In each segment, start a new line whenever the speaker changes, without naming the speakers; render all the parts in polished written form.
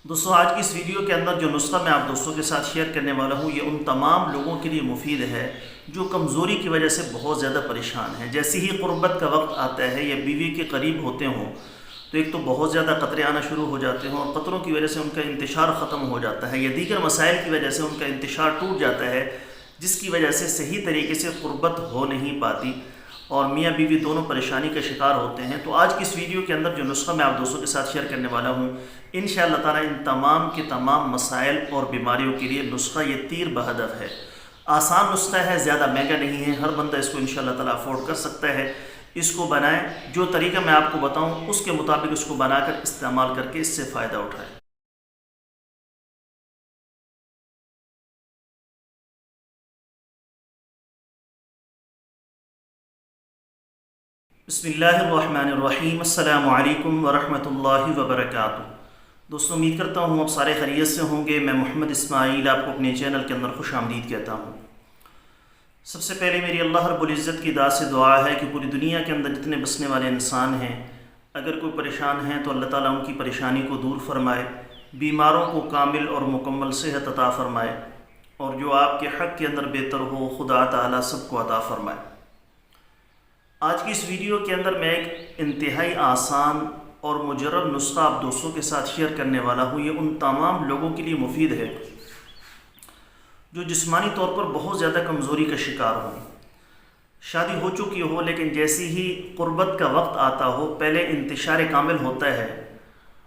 دوستوں آج کی اس ویڈیو کے اندر جو نسخہ میں آپ دوستوں کے ساتھ شیئر کرنے والا ہوں یہ ان تمام لوگوں کے لیے مفید ہے جو کمزوری کی وجہ سے بہت زیادہ پریشان ہیں۔ جیسے ہی قربت کا وقت آتا ہے یا بیوی کے قریب ہوتے ہوں تو ایک تو بہت زیادہ قطرے آنا شروع ہو جاتے ہیں اور قطروں کی وجہ سے ان کا انتشار ختم ہو جاتا ہے یا دیگر مسائل کی وجہ سے ان کا انتشار ٹوٹ جاتا ہے، جس کی وجہ سے صحیح طریقے سے قربت ہو نہیں پاتی اور میاں بیوی دونوں پریشانی کا شکار ہوتے ہیں۔ تو آج کی اس ویڈیو کے اندر جو نسخہ میں آپ دوستوں کے ساتھ شیئر کرنے والا ہوں انشاءاللہ تعالیٰ ان تمام کے تمام مسائل اور بیماریوں کے لیے نسخہ یہ تیر بہدف ہے۔ آسان نسخہ ہے، زیادہ مہنگا نہیں ہے، ہر بندہ اس کو انشاءاللہ تعالیٰ افورڈ کر سکتا ہے۔ اس کو بنائیں، جو طریقہ میں آپ کو بتاؤں اس کے مطابق اس کو بنا کر استعمال کر کے اس سے فائدہ اٹھائیں۔ بسم اللہ الرحمن الرحیم، السلام علیکم ورحمۃ اللہ وبرکاتہ۔ دوستوں امید کرتا ہوں آپ سارے خیریت سے ہوں گے۔ میں محمد اسماعیل آپ کو اپنے چینل کے اندر خوش آمدید کہتا ہوں۔ سب سے پہلے میری اللہ رب العزت کی ذات سے دعا ہے کہ پوری دنیا کے اندر جتنے بسنے والے انسان ہیں اگر کوئی پریشان ہیں تو اللہ تعالیٰ ان کی پریشانی کو دور فرمائے، بیماروں کو کامل اور مکمل صحت عطا فرمائے، اور جو آپ کے حق کے اندر بہتر ہو خدا تعالیٰ سب کو عطا فرمائے۔ آج کی اس ویڈیو کے اندر میں ایک انتہائی آسان اور مجرب نسخہ آپ دوستوں کے ساتھ شیئر کرنے والا ہوں۔ یہ ان تمام لوگوں کے لیے مفید ہے جو جسمانی طور پر بہت زیادہ کمزوری کا شکار ہوں، شادی ہو چکی ہو لیکن جیسی ہی قربت کا وقت آتا ہو پہلے انتشار کامل ہوتا ہے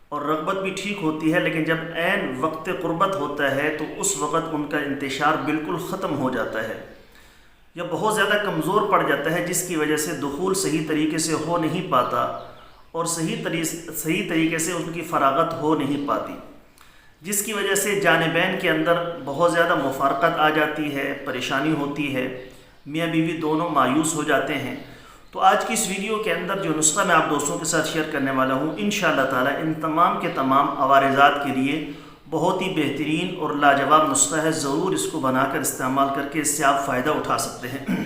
اور رغبت بھی ٹھیک ہوتی ہے، لیکن جب عین وقت قربت ہوتا ہے تو اس وقت ان کا انتشار بالکل ختم ہو جاتا ہے یا بہت زیادہ کمزور پڑ جاتا ہے، جس کی وجہ سے دخول صحیح طریقے سے ہو نہیں پاتا اور صحیح طریقے سے ان کی فراغت ہو نہیں پاتی، جس کی وجہ سے جانبین کے اندر بہت زیادہ مفارقت آ جاتی ہے، پریشانی ہوتی ہے، میاں بیوی دونوں مایوس ہو جاتے ہیں۔ تو آج کی اس ویڈیو کے اندر جو نسخہ میں آپ دوستوں کے ساتھ شیئر کرنے والا ہوں انشاءاللہ تعالیٰ ان تمام کے تمام عوارضات کے لیے بہت ہی بہترین اور لاجواب نسخہ ہے۔ ضرور اس کو بنا کر استعمال کر کے اس سے آپ فائدہ اٹھا سکتے ہیں۔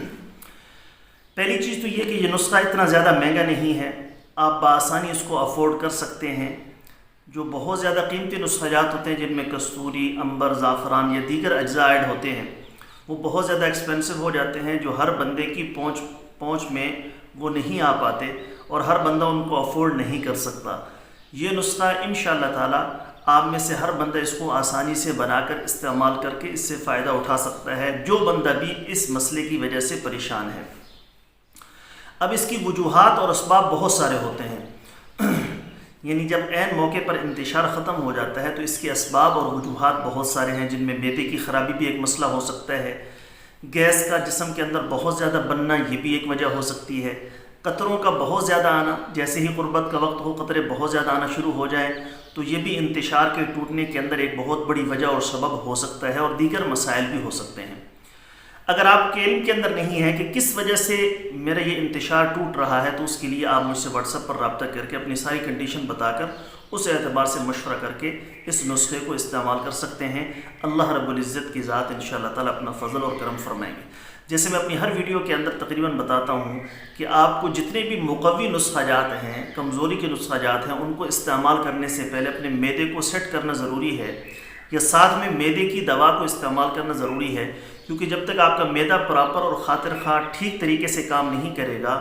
پہلی چیز تو یہ کہ یہ نسخہ اتنا زیادہ مہنگا نہیں ہے، آپ بآسانی اس کو افورڈ کر سکتے ہیں۔ جو بہت زیادہ قیمتی نسخہ جات ہوتے ہیں جن میں کستوری، عنبر، زعفران یا دیگر اجزاء ایڈ ہوتے ہیں وہ بہت زیادہ ایکسپینسو ہو جاتے ہیں، جو ہر بندے کی پہنچ میں وہ نہیں آ پاتے اور ہر بندہ ان کو افورڈ نہیں کر سکتا۔ یہ نسخہ انشاءاللہ تعالیٰ آپ میں سے ہر بندہ اس کو آسانی سے بنا کر استعمال کر کے اس سے فائدہ اٹھا سکتا ہے، جو بندہ بھی اس مسئلے کی وجہ سے پریشان ہے۔ اب اس کی وجوہات اور اسباب بہت سارے ہوتے ہیں، یعنی جب عین موقع پر انتشار ختم ہو جاتا ہے تو اس کے اسباب اور وجوہات بہت سارے ہیں، جن میں معدے کی خرابی بھی ایک مسئلہ ہو سکتا ہے، گیس کا جسم کے اندر بہت زیادہ بننا یہ بھی ایک وجہ ہو سکتی ہے، قطروں کا بہت زیادہ آنا، جیسے ہی قربت کا وقت ہو قطرے بہت زیادہ آنا شروع ہو جائیں تو یہ بھی انتشار کے ٹوٹنے کے اندر ایک بہت بڑی وجہ اور سبب ہو سکتا ہے، اور دیگر مسائل بھی ہو سکتے ہیں۔ اگر آپ کے علم کے اندر نہیں ہے کہ کس وجہ سے میرا یہ انتشار ٹوٹ رہا ہے تو اس کے لیے آپ مجھ سے واٹس ایپ پر رابطہ کر کے اپنی ساری کنڈیشن بتا کر اس اعتبار سے مشورہ کر کے اس نسخے کو استعمال کر سکتے ہیں۔ اللہ رب العزت کی ذات انشاءاللہ تعالیٰ اپنا فضل اور کرم فرمائیں گے۔ جیسے میں اپنی ہر ویڈیو کے اندر تقریباً بتاتا ہوں کہ آپ کو جتنے بھی مقوی نسخہ جات ہیں، کمزوری کے نسخہ جات ہیں، ان کو استعمال کرنے سے پہلے اپنے معدے کو سیٹ کرنا ضروری ہے، یا ساتھ میں معدے کی دوا کو استعمال کرنا ضروری ہے، کیونکہ جب تک آپ کا معدہ پراپر اور خاطر خواہ ٹھیک طریقے سے کام نہیں کرے گا،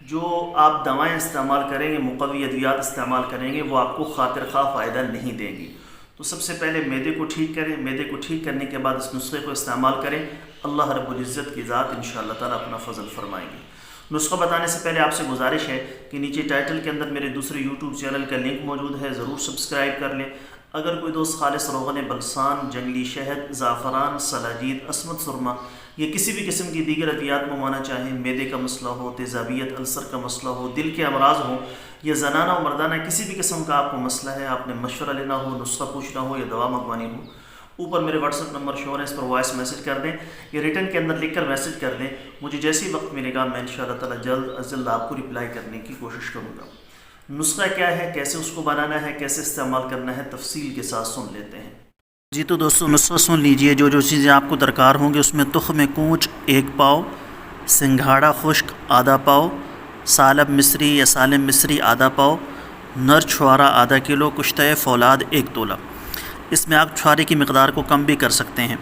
جو آپ دوائیں استعمال کریں گے، مقوی ادویات استعمال کریں گے، وہ آپ کو خاطر خواہ فائدہ نہیں دیں گی۔ تو سب سے پہلے معدے کو ٹھیک کریں، معدے کو ٹھیک کرنے کے بعد اس نسخے کو استعمال کریں، اللہ رب العزت کی ذات انشاءاللہ تعالیٰ اپنا فضل فرمائیں گے۔ نسخہ بتانے سے پہلے آپ سے گزارش ہے کہ نیچے ٹائٹل کے اندر میرے دوسرے یوٹیوب چینل کا لنک موجود ہے، ضرور سبسکرائب کر لیں۔ اگر کوئی دوست خالص روغن بلسان، جنگلی شہد، زعفران، سلاجید، عصمت سرما یا کسی بھی قسم کی دیگر ادویات منگوانا چاہیں، معدے کا مسئلہ ہو، تیزابیت، السر کا مسئلہ ہو، دل کے امراض ہوں، یا زنانہ و مردانہ کسی بھی قسم کا آپ کو مسئلہ ہے، آپ نے مشورہ لینا ہو، نسخہ پوچھنا ہو یا دوا منگوانی ہو، اوپر میرے واٹس ایپ نمبر شو ہے، اس پر وائس میسج کر دیں یا ریٹن کے اندر لکھ کر میسج کر دیں۔ مجھے جیسی وقت ملے گا میں انشاءاللہ تعالیٰ جلد از جلد آپ کو رپلائی کرنے کی کوشش کروں گا۔ نسخہ کیا ہے، کیسے اس کو بنانا ہے، کیسے استعمال کرنا ہے، تفصیل کے ساتھ سن لیتے ہیں۔ جی تو دوستوں نسخہ سن لیجئے۔ جو چیزیں آپ کو درکار ہوں گے اس میں تخم کونچ 1 پاؤ، سنگھاڑا خشک آدھا پاؤ، سالب مصری یا سالم مصری آدھا پاؤ، نر چھوارا آدھا کلو، کشتہ فولاد 1 تولہ۔ اس میں آپ چھوارے کی مقدار کو کم بھی کر سکتے ہیں۔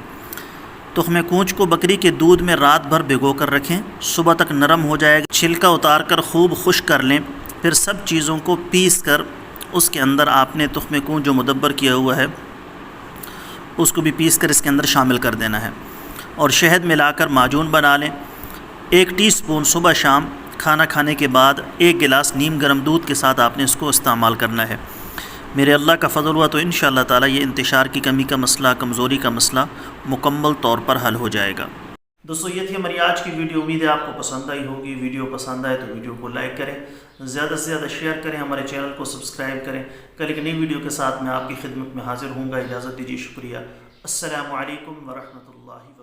تخم کونچ کو بکری کے دودھ میں رات بھر بھگو کر رکھیں، صبح تک نرم ہو جائے گا، چھلکا اتار کر خوب خشک کر لیں، پھر سب چیزوں کو پیس کر اس کے اندر آپ نے تخم کونچ جو مدبر کیا ہوا ہے اس کو بھی پیس کر اس کے اندر شامل کر دینا ہے، اور شہد ملا کر معجون بنا لیں۔ 1 ٹی اسپون صبح شام کھانا کھانے کے بعد 1 گلاس نیم گرم دودھ کے ساتھ آپ نے اس کو استعمال کرنا ہے۔ میرے اللہ کا فضل ہوا تو انشاءاللہ تعالی یہ انتشار کی کمی کا مسئلہ، کمزوری کا مسئلہ مکمل طور پر حل ہو جائے گا۔ دوستو یہ تھی ہماری آج کی ویڈیو، امید ہے آپ کو پسند آئی ہوگی۔ ویڈیو پسند آئے تو ویڈیو کو لائک کریں، زیادہ سے زیادہ شیئر کریں، ہمارے چینل کو سبسکرائب کریں۔ کل ایک نئی ویڈیو کے ساتھ میں آپ کی خدمت میں حاضر ہوں گا، اجازت دیجیے، شکریہ۔ السلام علیکم ورحمۃ اللہ وبرکاتہ۔